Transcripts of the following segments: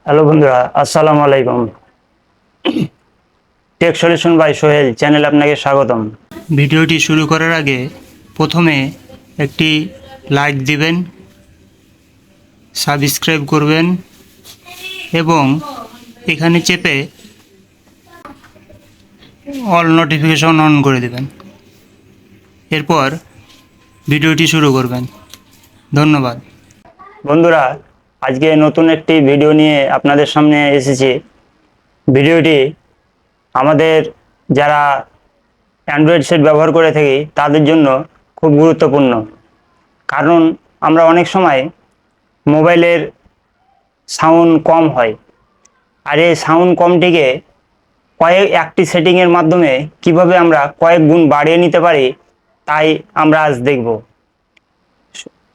Hello বন্ধুরা, আসসালামু আলাইকুম। টেক সলিউশন বাই সোহেল চ্যানেলে আপনাকে স্বাগতম। ভিডিওটি শুরু করার আগে প্রথমে একটি লাইক দিবেন, সাবস্ক্রাইব করবেন এবং এখানে চেপে অল নোটিফিকেশন অন করে দেবেন। এরপর ভিডিওটি শুরু করবেন। ধন্যবাদ। বন্ধুরা, আজকে নতুন একটি ভিডিও নিয়ে আপনাদের সামনে এসেছি। ভিডিওটি আমাদের যারা অ্যান্ড্রয়েড সেট ব্যবহার করে থাকি তাদের জন্য খুব গুরুত্বপূর্ণ। কারণ আমরা অনেক সময় মোবাইলের সাউন্ড কম হয়, আর এই সাউন্ড কমটিকে একটি সেটিংয়ের মাধ্যমে কিভাবে আমরা কয়েক গুণ বাড়িয়ে নিতে পারি তাই আমরা আজ দেখব।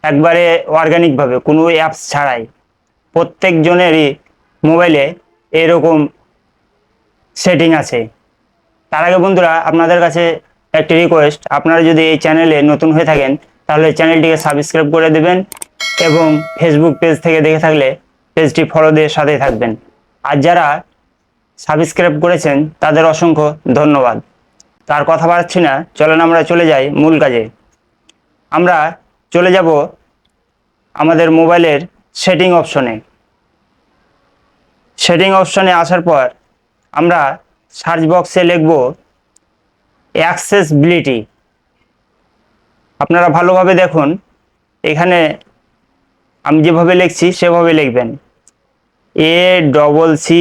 একবারে অর্গানিকভাবে, কোনো অ্যাপস ছাড়াই। প্রত্যেকজনেরই মোবাইলে এরকম সেটিং আছে। তার আগে বন্ধুরা, আপনাদের কাছে একটি রিকোয়েস্ট, আপনারা যদি এই চ্যানেলে নতুন হয়ে থাকেন তাহলে চ্যানেলটিকে সাবস্ক্রাইব করে দেবেন এবং ফেসবুক পেজ থেকে দেখে থাকলে পেজটি ফলো দিয়ে সাথেই থাকবেন। আর যারা সাবস্ক্রাইব করেছেন তাদের অসংখ্য ধন্যবাদ। তার কথা বাড়াচ্ছি না, চলেন আমরা চলে যাই মূল কাজে। আমরা চলে যাব আমাদের মোবাইলের সেটিং অপশনে। সেটিং অপশনে আসার পর আমরা সার্চ বক্সে লিখব অ্যাক্সেসবিলিটি। আপনারা ভালোভাবে দেখুন, এখানে আমি যেভাবে লিখছি সেভাবে লিখবেন। ACCESS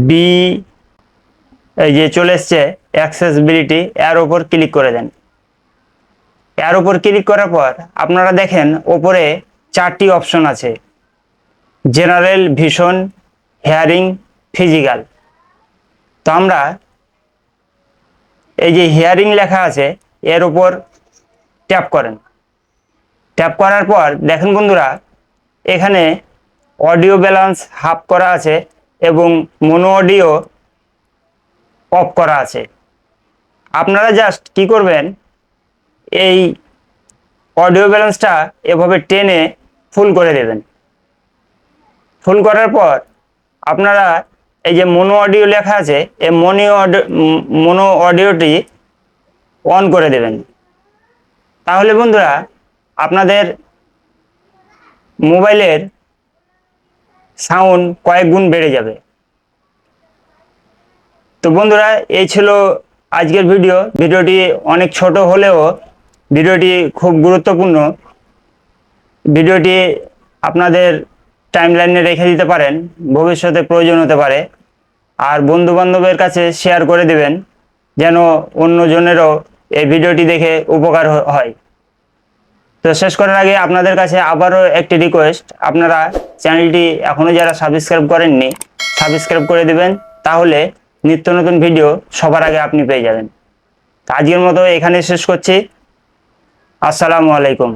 বি, এই যে চলে এসছে অ্যাক্সেসবিলিটি, এর ওপর ক্লিক করে দেন। এর ওপর ক্লিক করার পর আপনারা দেখেন ওপরে 4টি অপশন আছে: জেনারেল, ভিশন, হেয়ারিং, ফিজিক্যাল। তো আমরা এই যে হিয়ারিং লেখা আছে এর উপর ট্যাপ করেন। ট্যাপ করার পর দেখেন বন্ধুরা, এখানে অডিও ব্যালেন্স হাফ করা আছে এবং মোনো অডিও অফ করা আছে। আপনারা জাস্ট কি করবেন, এই অডিও ব্যালেন্সটা এভাবে টেনে ফুল করে দেবেন। ফুল করার পর আপনারা এই যে মোনো অডিও লেখা আছে এই মোনো অডিওটি অন করে দেবেন। তাহলে বন্ধুরা আপনাদের মোবাইলের সাউন্ড কয়েক গুণ বেড়ে যাবে। তো বন্ধুরা, এই ছিল আজকের ভিডিও। ভিডিওটি অনেক ছোট হলেও ভিডিওটি খুব গুরুত্বপূর্ণ। ভিডিওটি আপনাদের টাইমলাইনে রেখে দিতে পারেন, ভবিষ্যতে প্রয়োজন হতে পারে। আর বন্ধু বান্ধবের কাছে শেয়ার করে দেবেন যেন অন্যজনেরও এই ভিডিওটি দেখে উপকার হয়। তো শেষ করার আগে আপনাদের কাছে আবারও একটি রিকোয়েস্ট, আপনারা চ্যানেলটি এখনও যারা সাবস্ক্রাইব করেননি সাবস্ক্রাইব করে দেবেন, তাহলে নিত্য নতুন ভিডিও সবার আগে আপনি পেয়ে যাবেন। আজকের মতো এখানে শেষ করছি। আসসালামু আলাইকুম।